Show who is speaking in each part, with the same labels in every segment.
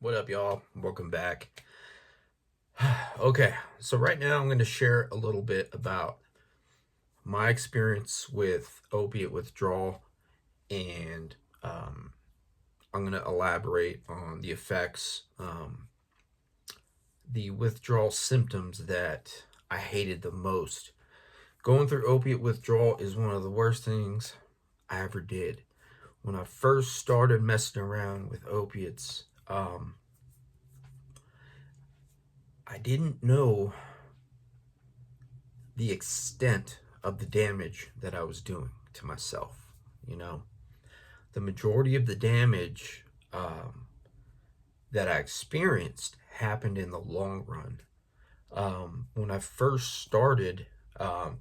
Speaker 1: What up, y'all? Welcome back. Okay, so right now I'm going to share a little bit about my experience with opiate withdrawal, and I'm going to elaborate on the effects, the withdrawal symptoms that I hated the most. Going through opiate withdrawal is one of the worst things I ever did. When I first started messing around with opiates, I didn't know the extent of the damage that I was doing to myself. You know, the majority of the damage that I experienced happened in the long run. When I first started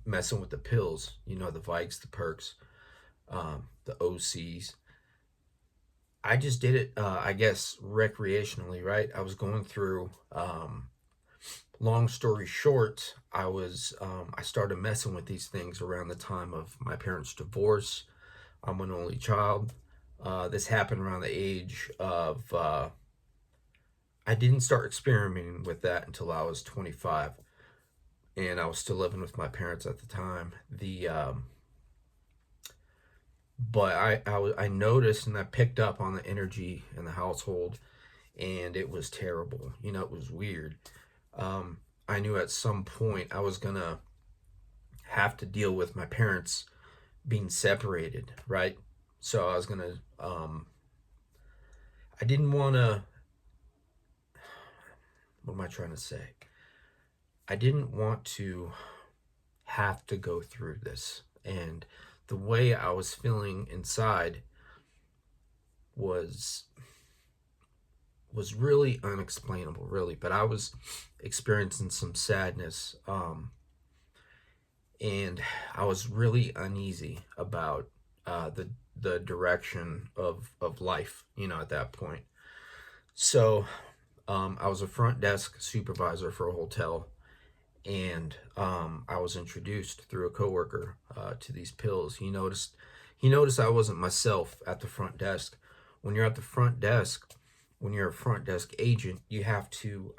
Speaker 1: messing with the pills, the Vikes, the Perks, the OCs, I just did it, I guess, recreationally, right? I was going through, long story short, I started messing with these things around the time of my parents' divorce. I'm an only child. This happened around the age of, I didn't start experimenting with that until I was 25, and I was still living with my parents at the time. But I noticed and I picked up on the energy in the household, and it was terrible. It was weird. I knew at some point I was gonna have to deal with my parents being separated, right? So I was gonna, I didn't want to, what am I trying to say? I didn't want to have to go through this. And the way I was feeling inside was really unexplainable, really. But I was experiencing some sadness, and I was really uneasy about the direction of life, at that point. So I was a front desk supervisor for a hotel, and I was introduced through a coworker to these pills. He noticed I wasn't myself at the front desk. When you're at the front desk, when you're a front desk agent, you have to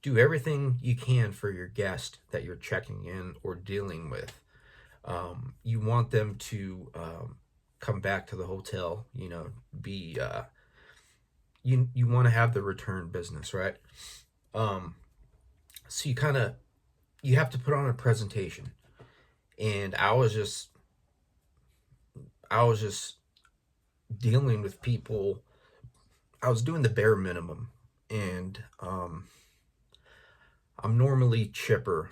Speaker 1: do everything you can for your guest that you're checking in or dealing with. You want them to come back to the hotel. Be you want to have the return business, right? So you have to put on a presentation, and I was just dealing with people. I was doing the bare minimum, and I'm normally chipper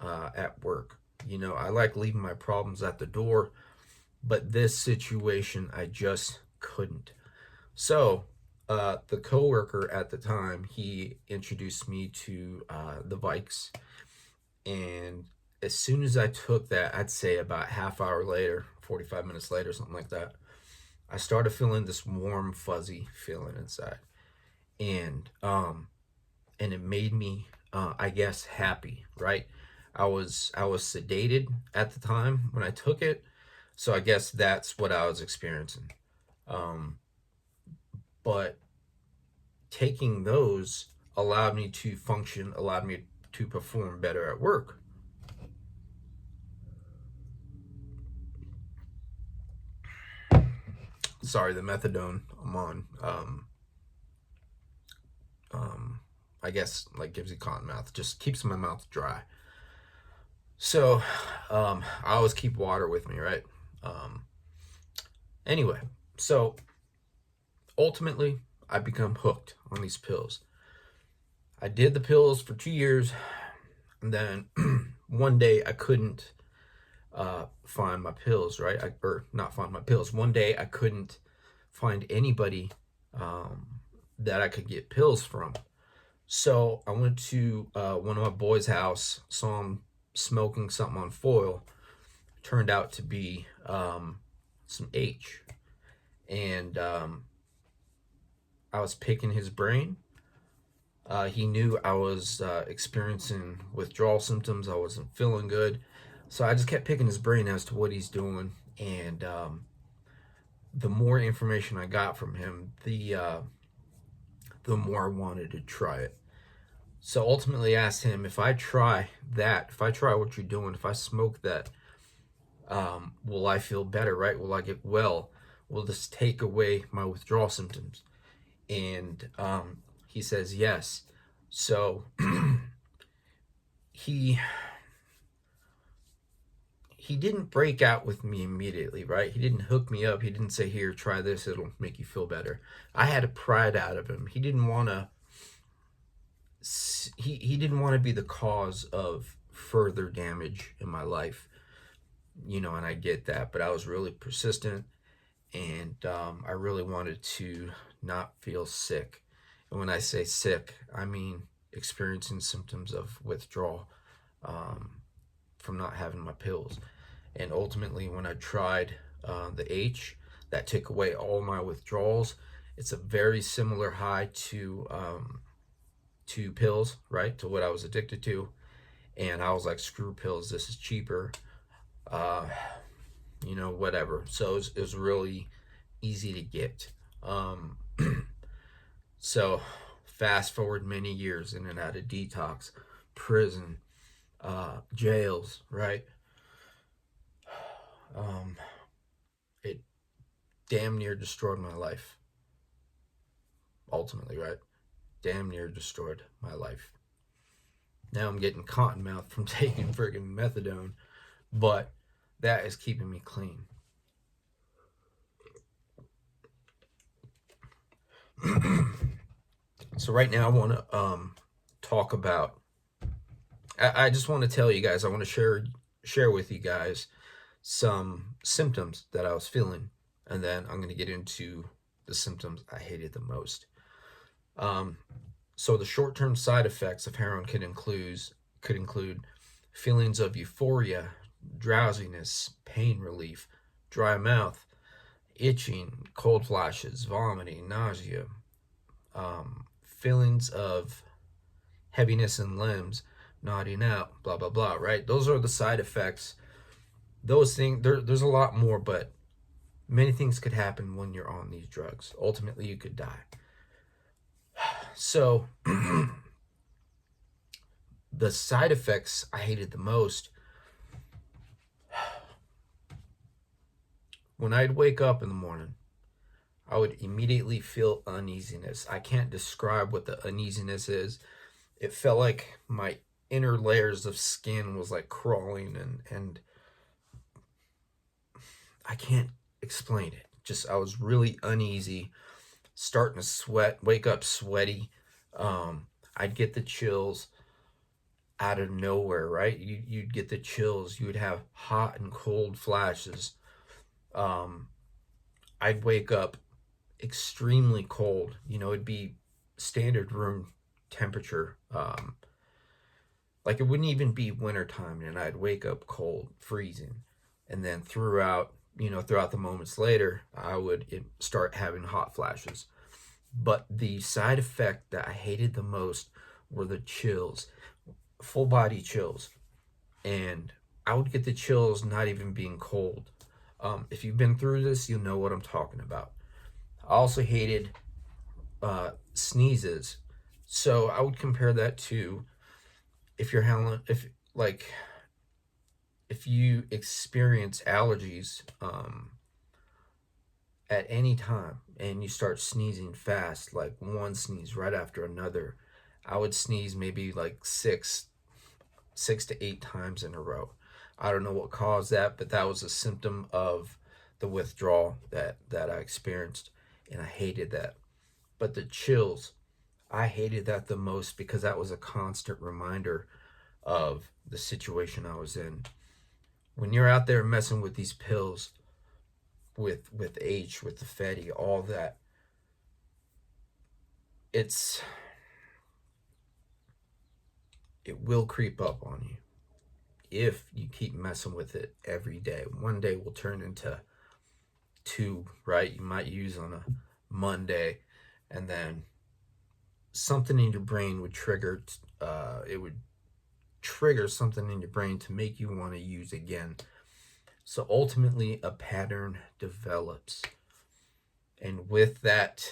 Speaker 1: at work. I like leaving my problems at the door, but this situation I just couldn't. So the coworker at the time, he introduced me to the Vikes, and as soon as I took that, I'd say about half hour later, 45 minutes later, something like that, I started feeling this warm, fuzzy feeling inside, and it made me, I guess, happy. Right? I was sedated at the time when I took it, so I guess that's what I was experiencing. Um, but taking those allowed me to function, allowed me to perform better at work. Sorry, the methadone I'm on, I guess, like, gives you cotton mouth, just keeps my mouth dry. So I always keep water with me, right? Um, anyway, so ultimately I become hooked on these pills. I did the pills for 2 years, and then one day I couldn't find my pills, right? Or not find my pills. One day I couldn't find anybody that I could get pills from. So I went to one of my boys' house, saw him smoking something on foil. Turned out to be some H. And I was picking his brain. He knew I was experiencing withdrawal symptoms. I wasn't feeling good. So I just kept picking his brain as to what he's doing. And the more information I got from him, the more I wanted to try it. So ultimately I asked him, if I try that, if I try what you're doing, if I smoke that, will I feel better, right? Will I get well? Will this take away my withdrawal symptoms? And he says yes. So he didn't break out with me immediately, right? He didn't hook me up. He didn't say, here, try this, it'll make you feel better. I had to pry it out of him. He didn't want to he didn't want to be the cause of further damage in my life, and I get that, but I was really persistent, and I really wanted to not feel sick. And when I say sick, I mean experiencing symptoms of withdrawal from not having my pills. And ultimately, when I tried the H, that took away all my withdrawals. It's a very similar high to pills, right? To what I was addicted to. And I was like, screw pills, this is cheaper. Whatever. So it was really easy to get. So fast forward many years in and out of detox, prison, jails, right? It damn near destroyed my life. Ultimately, right? Damn near destroyed my life. Now I'm getting cotton mouth from taking friggin' methadone, but that is keeping me clean. So right now I want to talk about, I just want to tell you guys, I want to share with you guys some symptoms that I was feeling, and then I'm going to get into the symptoms I hated the most. So the short-term side effects of heroin could include feelings of euphoria, drowsiness, pain relief, dry mouth, itching, cold flashes, vomiting, nausea, feelings of heaviness in limbs, nodding out, blah blah blah, right? Those are the side effects. Those things, there's a lot more, but many things could happen when you're on these drugs. Ultimately, you could die. So the side effects I hated the most, when I'd wake up in the morning, I would immediately feel uneasiness. I can't describe what the uneasiness is. It felt like my inner layers of skin was like crawling, and I can't explain it. Just, I was really uneasy, starting to sweat, wake up sweaty. I'd get the chills out of nowhere, right? You'd get the chills. You would have hot and cold flashes. I'd wake up extremely cold. It'd be standard room temperature. Like, it wouldn't even be wintertime, and I'd wake up cold, freezing. And then throughout the moments later, I would start having hot flashes. But the side effect that I hated the most were the chills, full body chills. And I would get the chills not even being cold. If you've been through this, you'll know what I'm talking about. I also hated sneezes. So I would compare that to if you experience allergies at any time and you start sneezing fast, like one sneeze right after another. I would sneeze maybe like six to 8 times in a row. I don't know what caused that, but that was a symptom of the withdrawal that I experienced, and I hated that. But the chills, I hated that the most, because that was a constant reminder of the situation I was in. When you're out there messing with these pills, with H, with the Fetty, all that, it will creep up on you if you keep messing with it every day. One day will turn into 2, right? You might use on a Monday, and then something in your brain would trigger, it would trigger something in your brain to make you want to use again. So ultimately, a pattern develops. And with that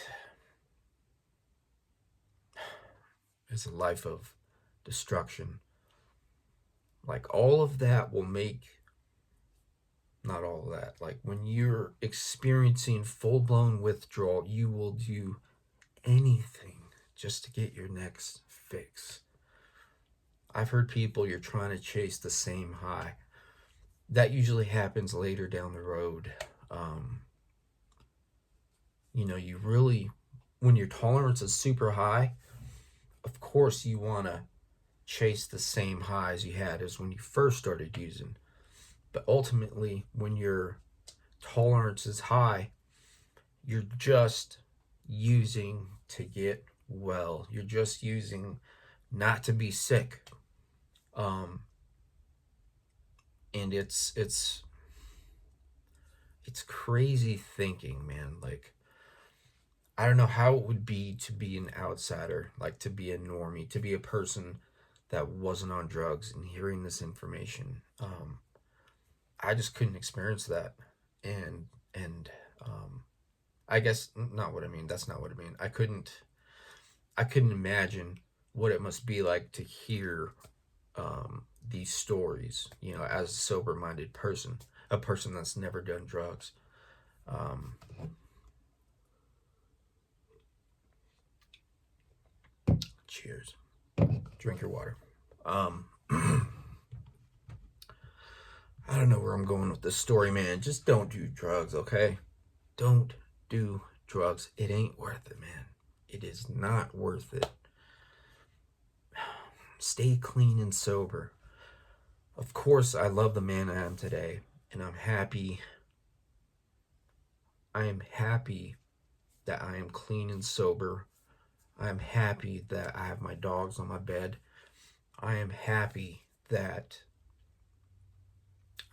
Speaker 1: is a life of destruction. Like all of that will make, not all of that, like when you're experiencing full-blown withdrawal, you will do anything just to get your next fix. I've heard people, you're trying to chase the same high. That usually happens later down the road. You really, when your tolerance is super high, of course you want to chase the same highs you had as when you first started using. But ultimately, when your tolerance is high, you're just using to get well. You're just using not to be sick. And it's crazy thinking, man. Like, I don't know how it would be to be an outsider, like to be a normie, to be a person that wasn't on drugs and hearing this information. I just couldn't experience that. And I guess not what I mean. That's not what I mean. I couldn't imagine what it must be like to hear these stories, as a sober-minded person, a person that's never done drugs. Cheers. Drink your water. I don't know where I'm going with this story, man. Just don't do drugs, okay? Don't do drugs. It ain't worth it, man. It is not worth it. Stay clean and sober. Of course, I love the man I am today, and I'm happy. I am happy that I am clean and sober. I am happy that I have my dogs on my bed. I am happy that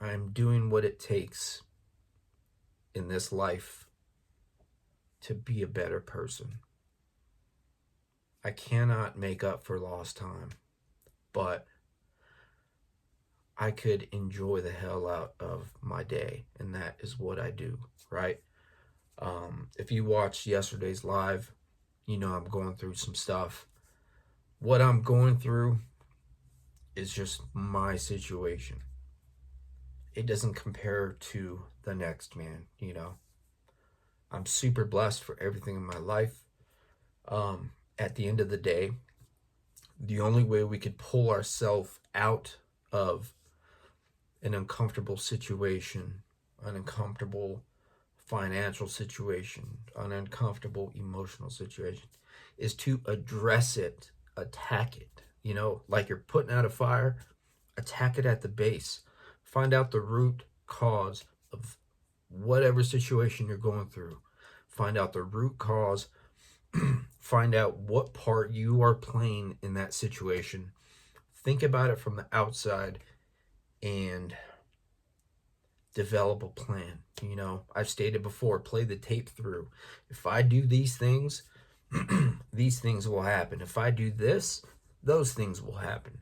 Speaker 1: I am doing what it takes in this life to be a better person. I cannot make up for lost time, but I could enjoy the hell out of my day, and that is what I do, right? If you watched yesterday's live, I'm going through some stuff. What I'm going through is just my situation. It doesn't compare to the next man, I'm super blessed for everything in my life. At the end of the day, the only way we could pull ourselves out of an uncomfortable situation, an uncomfortable financial situation, an uncomfortable emotional situation, is to address it, attack it. Like you're putting out a fire, attack it at the base. Find out the root cause of whatever situation you're going through. Find out the root cause. Find out what part you are playing in that situation. Think about it from the outside and develop a plan. I've stated before, play the tape through. If I do these things, these things will happen. If I do this, those things will happen.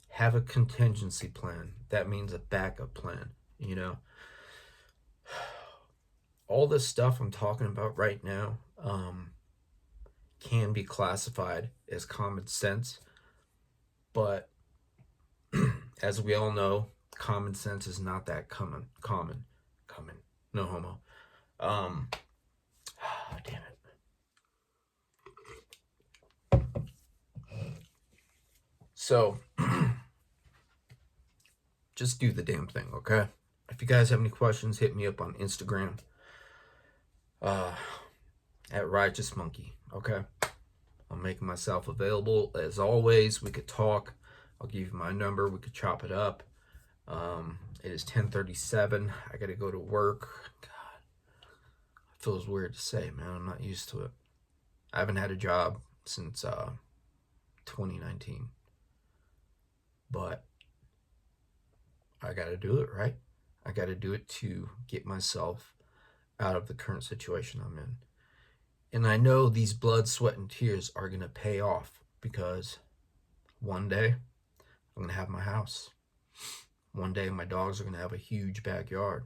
Speaker 1: Have a contingency plan. That means a backup plan, All this stuff I'm talking about right now can be classified as common sense, but as we all know, common sense is not that common. No homo. Damn it. So, just do the damn thing, okay? If you guys have any questions, hit me up on Instagram at Righteous Monkey, okay? I'm making myself available. As always, we could talk. I'll give you my number. We could chop it up. It is 10:37. I got to go to work. God, it feels weird to say, man. I'm not used to it. I haven't had a job since 2019. But I got to do it, right? I got to do it to get myself out of the current situation I'm in. And I know these blood, sweat, and tears are going to pay off, because one day I'm going to have my house. One day my dogs are going to have a huge backyard.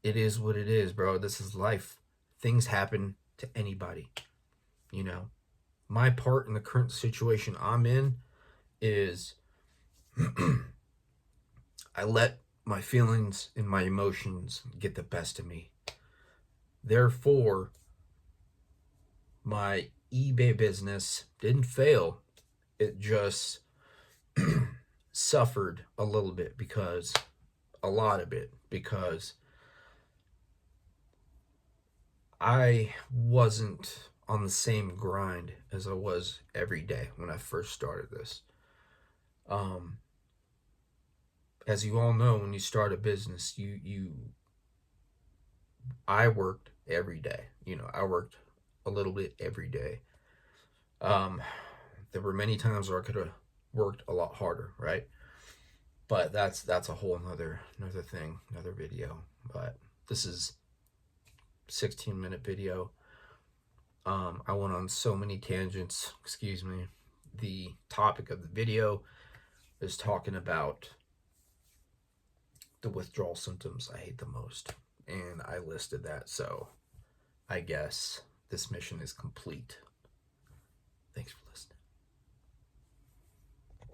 Speaker 1: It is what it is, bro. This is life. Things happen to anybody, my part in the current situation I'm in is I let my feelings and my emotions get the best of me. Therefore, my eBay business didn't fail. It just suffered a little bit, because a lot of it, because I wasn't on the same grind as I was every day when I first started this. As you all know, when you start a business, I worked every day. I worked a little bit every day. Um, there were many times where I could have worked a lot harder, right? But that's a whole another thing, another video. But this is 16-minute video. I went on so many tangents, excuse me. The topic of the video is talking about the withdrawal symptoms I hate the most, and I listed that, so I guess this mission is complete. Thanks for listening.